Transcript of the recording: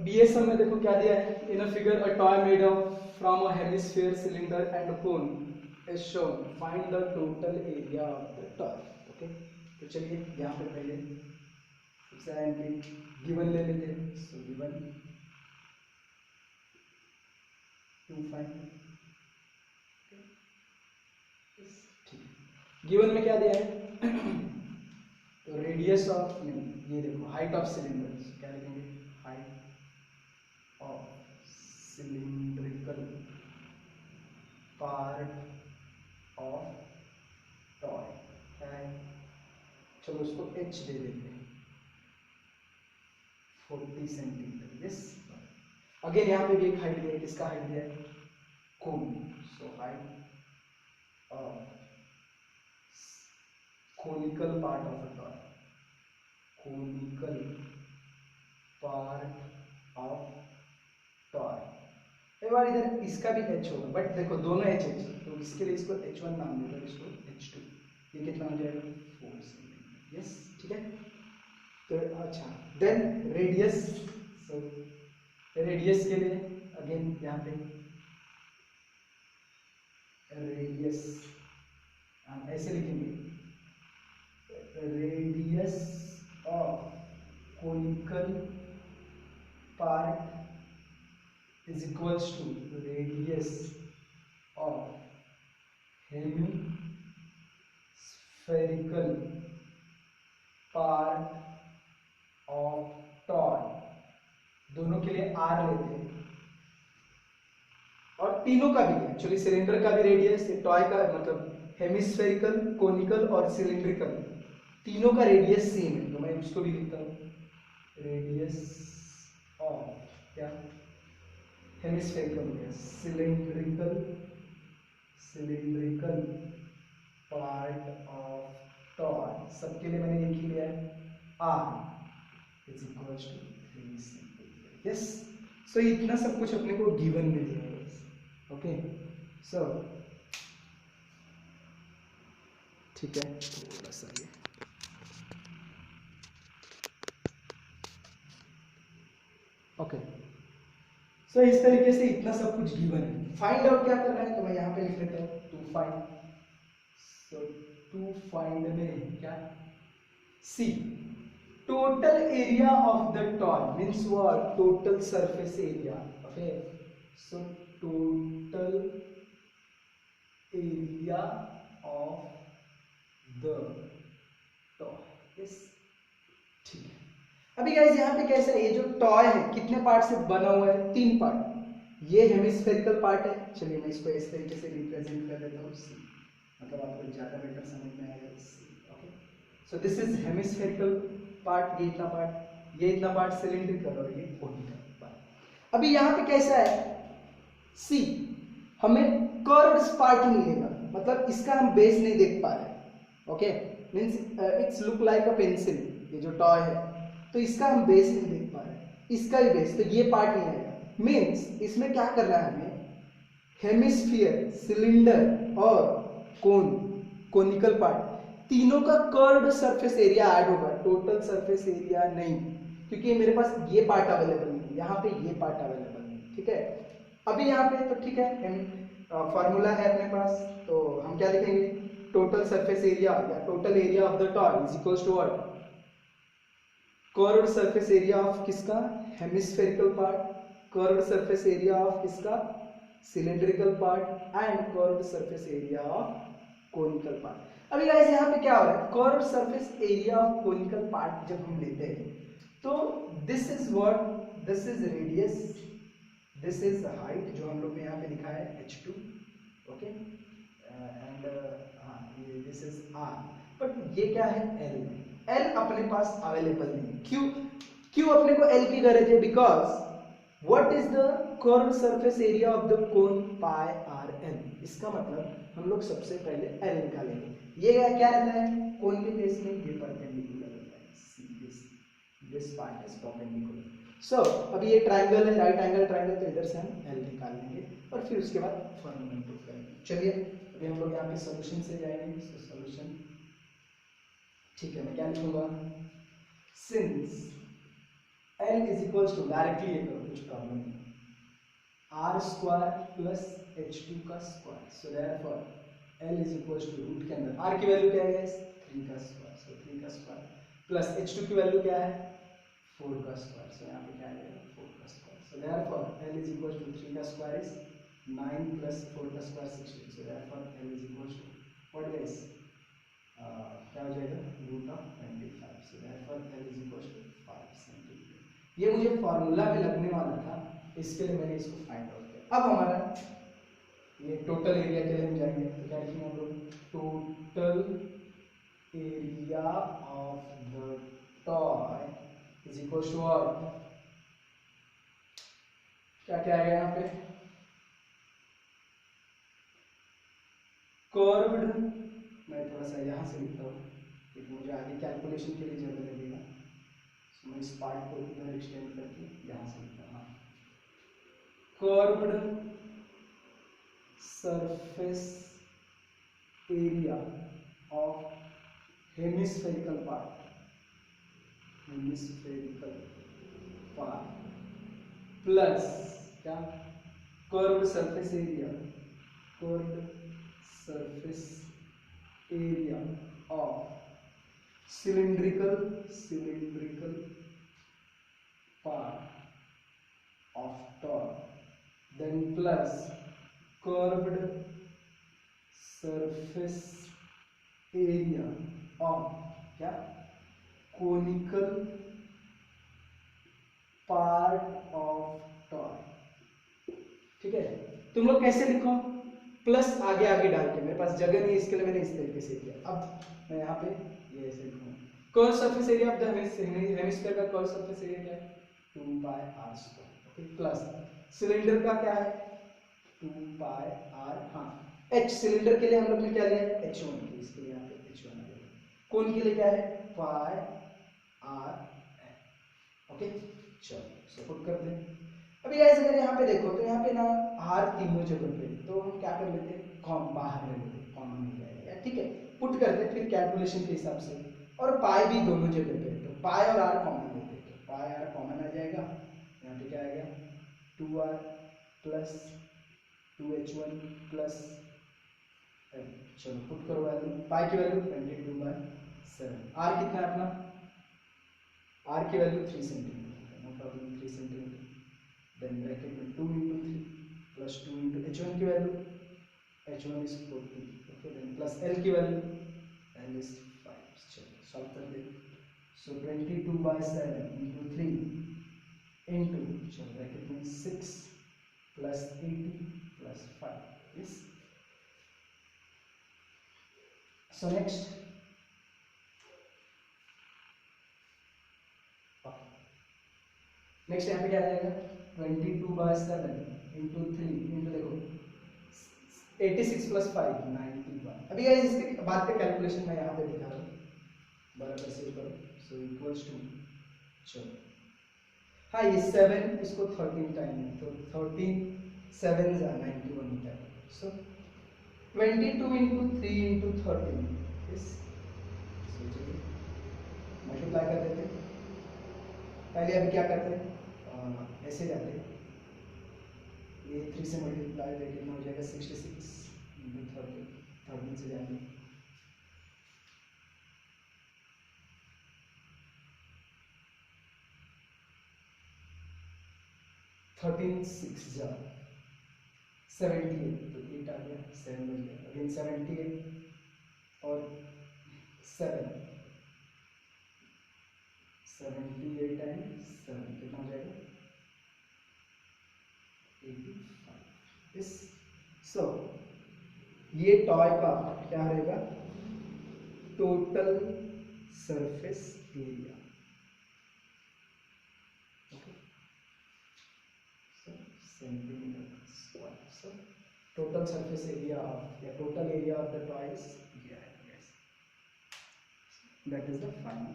BSM में देखो क्या दिया है, in a figure a toy made of from a hemisphere cylinder and a cone is shown, find the total area of the toy. Okay, तो चलिए यहाँ पे पहले गिवन ले लेते हैं। So given to find, given में क्या दिया है तो रेडियस ऑफ, नहीं ये देखो हाइट ऑफ सिलेंडर, क्या लिखेंगे, height of cylindrical part of toy क्या है, चलो उसको h दे देते हैं, 40 सेंटीमीटर। यस, अगेन यहाँ पे भी एक हाइट दिया है, किसका हाइट दिया है, cone. So height of conical part of a toy, conical part of toy. एक बार इधर इसका भी h होगा, बट देखो दोनों h h, तो इसके लिए इसको h1 नाम देते हैं, इसको h2। ये कितना हो जाएगा, 4 सेंटीमीटर। यस, ठीक है। तो अच्छा, देन रेडियस, सो रेडियस के लिए अगेन यहाँ पे रेडियस हम ऐसे लिखेंगे, radius of conical part is equals to radius of hemispherical part of toy। दोनों के लिए r लेते हैं, और तीनों का भी, एक्चुअली सिलेंडर का भी रेडियस, टॉय का मतलब हेमिस्फेरिकल, कोनिकल और सिलिंड्रिकल, तीनों का रेडियस सेम है, तो मैं उसको भी लिखता हूँ, रेडियस ऑफ क्या, हेमिस्फेरिकल हो गया, सिलिंड्रिकल पार्ट ऑफ टॉय, सबके लिए मैंने लिख लिया है r is equals to 3 centimetre. Yes, so इतना सब कुछ अपने को गिवन में दिया है। ओके, सो ठीक है, थोड़ा सा ये ओके, सो इस तरीके से इतना सब कुछ गिवन है। फाइंड आउट क्या करना है, तो मैं यहाँ पे लिख लेता हूँ to find. So to find में क्या, see total area of the toy means what, total surface area. Okay, so total area of the toy. Yes, ठीक है। अभी गाइस यहाँ पे कैसा है, ये जो टॉय है कितने पार्ट से बना हुआ है, 3 पार्ट। ये हेमिस्फेरिकल पार्ट है, चलिए मैं इसको इस तरीके से रिप्रेजेंट कर देता हूँ, मतलब आपको ज्यादा बेटर समझ में आएगा। Okay, so this is hemispherical part, ये इतना पार्ट, ये इतना पार्ट सिलिंड्रिकल, और ये कोनिकल पार्ट। अभी यहाँ पे कैसा है, सी हमें कर्व्ड पार्ट मिलेगा, मतलब इसका हम बेस नहीं देख पा रहे। Okay, means it's look like a pencil, ये जो टॉय है, तो इसका हम बेस नहीं देख पा रहे, इसका ही बेस, तो ये पार्ट नहीं आएगा। मींस इसमें क्या करना है हमें, हेमिस्फीयर, सिलिंडर और कोनिकल पार्ट, तीनों का कर्व्ड सरफेस एरिया ऐड होगा, टोटल सरफेस एरिया नहीं, क्योंकि मेरे पास ये पार्ट अवेलेबल नहीं, यहाँ पे ये पार्ट अवेलेबल नहीं। ठीक है, अभी यहाँ पे तो ठीक है, फॉर्मूला है अपने पास, तो हम क्या लिखेंगे, टोटल सरफेस एरिया या total area of the toy is equals to what, curved surface area of किसका, hemispherical part, curved surface area of किसका, cylindrical part, and curved surface area of conical part. अभी guys यहाँ पे क्या हो रहा है, curved surface area of conical part जब हम लेते हैं, तो this is what, this is radius, this is height, जो हम लोग ने यहाँ पे लिखा है h2, okay, and this is r, but ये क्या है, l अपने पास अवेलेबल नहीं। क्यों अपने को l की गरज है, because what is the curve surface area of the cone, pi R L. इसका मतलब हम लोग सबसे पहले l निकालेंगे। ये क्या रहता है, कोन के केस में ये परपेंडिकुलर होता है, दिस पार्ट इज परपेंडिकुलर। सो अभी ये ट्राइंगल है, राइट एंगल ट्राइंगल, तो इधर से हम l निकाल लेंगे और फिर उसके बाद फॉर्मूला इंप्रूव करेंगे। चलिए अभी हम लोग यहाँ पे सॉल्यूशन से जाएंगे। सॉल्यूशन, ठीक है, मैं क्या लिखूंगा, since L is equals to, directly ये करो, कुछ प्रॉब्लम नहीं, r square plus h two का square, so therefore L is equals to root के अंदर आर की वैल्यू क्या है गाइस, 3 का स्क्वायर, सो 3 का स्क्वायर प्लस एच टू की वैल्यू क्या है, 4 का स्क्वायर, सो यहाँ पे क्या आएगा 4 का square, so therefore L is equals to 3 का स्क्वायर इज 9 प्लस 4 का square 16, so therefore L is equals to what guys, क्या हो जाएगा root of 25, so therefore L is equals to 5 centimetre. ये मुझे फार्मूला में लगने वाला था, इसके लिए मैंने इसको फाइंड आउट किया। अब हमारा ये टोटल एरिया के लिए हम जाएंगे, तो क्या लिखेंगे हम लोग, total area of the toy is equal to what, क्या क्या आएगा यहाँ पे, कर्व्ड, मैं थोड़ा सा यहाँ से लिखता हूँ क्योंकि मुझे आगे कैलकुलेशन के लिए जरूरत लगेगा, तो मैं इस पार्ट को इधर एक्सटेंड करके यहाँ से लिखता हूँ, curved surface area of hemispherical part plus क्या, curved surface area of cylindrical part of toy, then plus curved surface area of क्या, conical part of toy, ठीक है। तुम लोग कैसे लिखो, प्लस आगे आगे डाल के, मेरे पास जगह नहीं इसके लिए मैंने इस तरीके से किया। अब मैं यहाँ पे ये ऐसे लिखूंगा, curve surface area of the hemisphere का कर्व सरफेस एरिया क्या है, 2 पाई r square, okay, plus cylinder का क्या है 2 पाई r, हाँ h सिलेंडर के लिए हम लोग ने क्या लिया है h1, इसके लिए यहाँ पे h1 आ गया, कोन के लिए क्या है पाई r, ओके। चलो सपोर्ट कर दें। अभी गाइस अगर यहाँ पे देखो तो यहाँ पे ना r तीनों जगह पे, तो हम क्या कर लेते हैं, कॉम बाहर ले लेते हैं, कॉमन मिल जाएगा, ठीक है, पुट करते हैं फिर कैलकुलेशन के हिसाब से, और पाई भी दोनों जगह पे, तो पाई और r कॉमन लेते हैं, तो पाई r कॉमन आ जाएगा, यहाँ पे क्या आएगा 2r प्लस 2h1 प्लस, चलो पुट करो वैल्यू, पाई की वैल्यू 22/7, r कितना है अपना, r की value 3 centimetre, no problem 3 centimetre, then bracket में 2 into 3 प्लस 2 into h1 की value, h1 is 14, okay, then plus l की वैल्यू, l is 5, चलो सॉल्व कर दे, सो 22/7 into 3 into, चलो ब्रैकेट में 6 plus 80 plus 5 is, so next यहाँ पे क्या आ जाएगा 22/7 into 3 into देखो 86 प्लस 5 91। अभी गाइस इसके बाद का कैलकुलेशन मैं यहाँ पे दिखा रहा हूँ, बराबर से करो, सो इक्वल्स टू, चलो हाँ ये 7 इसको 13 टाइम है, तो 13 7 is 91 होता है, सो 22 into 3 into 13 इस, सोचिए मल्टीप्लाई कर देते हैं, पहले अभी क्या करते हैं ऐसे जाते हैं, ये 3 से मल्टीप्लाई कितना हो जाएगा 66 into 13, 13 से जाएंगे 13 6 जा 78, तो 8 आ गया, 7 बच गया, अगेन 78 और 7 78 एंड 7 कितना हो जाएगा 85 इस, सो ये टॉय का क्या रहेगा total surface area, centimetre square, so total surface area of या total area of the toy is, that is the final